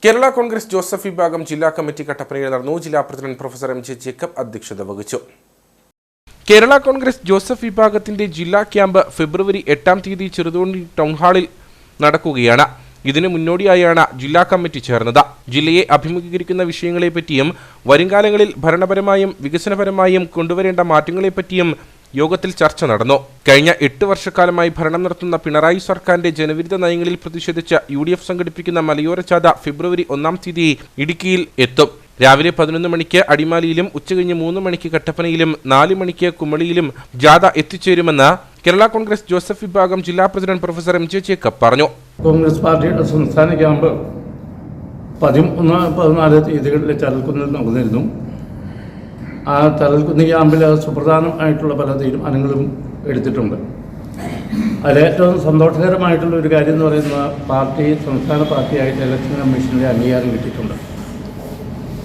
Kerala Congress Joseph വിഭാഗം ജില്ലാ committee കട്ടപ്പനയിൽ നടന്നു. ജില്ലാ president professor M J Jacob അധ്യക്ഷത വഹിച്ചു. കേരള കോൺഗ്രസ് ജോസഫ് വിഭാഗത്തിന്റെ ജില്ലാ ക്യാമ്പ് ഫെബ്രുവരി 8-ാം തീയതി ചെറുതോണി ടൗൺ ഹാളിൽ നടക്കുകയാണ്. ഇതിനു മുന്നോടിയായാണ് ജില്ലാ കമ്മിറ്റി ചേർന്നത്. ജില്ലയെ അഭിമുഖീകരിക്കുന്ന വിഷയങ്ങളെപ്പറ്റിയും വരുംകാലങ്ങളിൽ ഭരണപരമായും വികസനപരമായും കൊണ്ടുവരേണ്ട മാറ്റങ്ങളെപ്പറ്റിയും യോഗത്തിൽ ചർച്ച നടന്നു. കഴിഞ്ഞ 8 വർഷക്കാലമായി ഭരണം നടത്തുന്ന പിണറായി സർക്കാരിന്റെ ജനവിരുദ്ധ നയങ്ങളിൽ പ്രതിഷേധിച്ച് UDF സംഘടിപ്പിക്കുന്ന മലയോര ജാഥ ഫെബ്രുവരി 1-ാം തീയതി ഇടുക്കിയിൽ എത്തും. രാവിലെ 11 മണിക്ക് അടിമാലിയിലും ഉച്ചകഴിഞ്ഞ് 3 മണിക്ക് കട്ടപ്പനയിലും 4 മണിക്ക് കുമളിയിലും ജാഥ എത്തിച്ചേരുമെന്ന് കേരള കോൺഗ്രസ് ജോസഫ് വിഭാഗം ജില്ലാ president professor M J Jacob പറഞ്ഞു. കോൺഗ്രസ് പാർട്ടിയുടെ സംസ്ഥാന ക്യാമ്പ് 13-14 തീയതികളിൽ ചരൽക്കുന്നിൽ നടന്നിരുന്നു. ആ തലൽക്കുന്ന് ക്യാമ്പിൽ സുപ്രധാനമായിട്ടുള്ള പല തീരുമാനങ്ങളും എടുത്തിട്ടുണ്ട്. അതിലേറ്റവും സന്തോഷകരമായിട്ടുള്ള ഒരു കാര്യം എന്ന് പറയുന്നത് സംസ്ഥാന പാർട്ടിയായിട്ട് ഇലക്ഷൻ കമ്മീഷൻ്റെ അംഗീകാരം കിട്ടിയിട്ടുണ്ട്.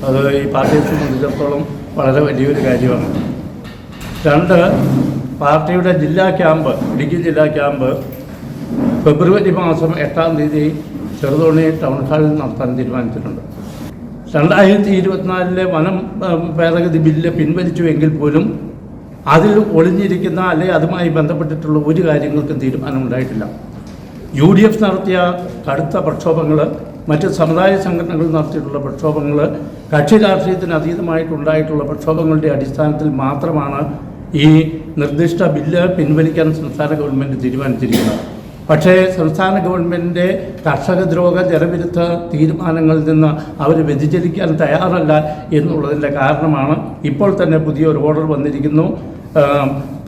അത് ഈ പാർട്ടിയെ സംബന്ധിച്ചിടത്തോളം വളരെ വലിയൊരു കാര്യമാണ്. 2, പാർട്ടിയുടെ ജില്ലാ ക്യാമ്പ്, ഇടുക്കി ജില്ലാ ക്യാമ്പ് ഫെബ്രുവരി മാസം 8-ാം തീയതി ചെറുതോണി ടൗൺ ഹാളിൽ നടത്താൻ തീരുമാനിച്ചിട്ടുണ്ട്. 2024 വനം ഭേദഗതി ബില്ല് പിൻവലിച്ചുവെങ്കിൽ പോലും അതിൽ ഒളിഞ്ഞിരിക്കുന്ന അല്ലെങ്കിൽ അതുമായി ബന്ധപ്പെട്ടിട്ടുള്ള ഒരു കാര്യങ്ങൾക്കും തീരുമാനമുണ്ടായിട്ടില്ല. UDF നടത്തിയ കടുത്ത പ്രക്ഷോഭങ്ങൾ, മറ്റ് സമുദായ സംഘടനകൾ നടത്തിയിട്ടുള്ള പ്രക്ഷോഭങ്ങൾ, കക്ഷി രാഷ്ട്രീയത്തിന് അതീതമായിട്ടുണ്ടായിട്ടുള്ള പ്രക്ഷോഭങ്ങളുടെ അടിസ്ഥാനത്തിൽ മാത്രമാണ് ഈ നിർദ്ദിഷ്ട ബില്ല് പിൻവലിക്കാൻ സംസ്ഥാന ഗവൺമെൻറ് തീരുമാനിച്ചിരിക്കുന്നത്. പക്ഷേ സംസ്ഥാന ഗവൺമെൻറ്റിൻ്റെ കർഷകദ്രോഹ ജനവിരുദ്ധ തീരുമാനങ്ങളിൽ നിന്ന് അവർ വ്യതിചലിക്കാൻ തയ്യാറല്ല എന്നുള്ളതിൻ്റെ കാരണമാണ് ഇപ്പോൾ തന്നെ പുതിയൊരു ഓർഡർ വന്നിരിക്കുന്നു.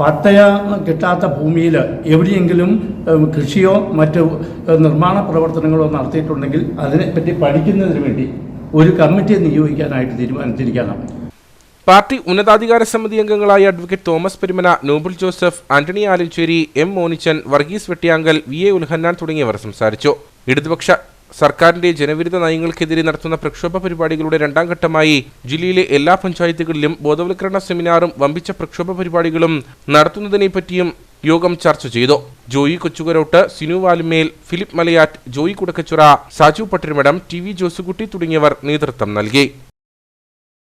പട്ടയ കിട്ടാത്ത ഭൂമിയിൽ എവിടെയെങ്കിലും കൃഷിയോ മറ്റ് നിർമ്മാണ പ്രവർത്തനങ്ങളോ നടത്തിയിട്ടുണ്ടെങ്കിൽ അതിനെപ്പറ്റി പഠിക്കുന്നതിന് വേണ്ടി ഒരു കമ്മിറ്റിയെ നിയോഗിക്കാനായിട്ട് തീരുമാനിച്ചിരിക്കുകയാണ്. പാർട്ടി ഉന്നതാധികാര സമിതി അംഗങ്ങളായ advocate Thomas Perumana, Noble Joseph, Antony Alencherry, M Monichan, Varghese Vettiyankal, VA ഉൽഹന്നാൻ തുടങ്ങിയവർ സംസാരിച്ചു. ഇടതുപക്ഷ സർക്കാരിന്റെ ജനവിരുദ്ധ നയങ്ങൾക്കെതിരെ നടത്തുന്ന പ്രക്ഷോഭ പരിപാടികളുടെ 2-ാം ഘട്ടമായി ജില്ലയിലെ എല്ലാ പഞ്ചായത്തുകളിലും ബോധവൽക്കരണ സെമിനാറും വമ്പിച്ച പ്രക്ഷോഭ പരിപാടികളും നടത്തുന്നതിനെപ്പറ്റിയും യോഗം ചർച്ച ചെയ്തു. ജോയി കൊച്ചുകരോട്ട്, സിനു വാലുമേൽ, ഫിലിപ്പ് മലയാറ്റ്, ജോയി കുടക്കച്ചുറ, സാജു പട്ടിരമഠം, TV ജോസുകുട്ടി തുടങ്ങിയവർ നേതൃത്വം നൽകി.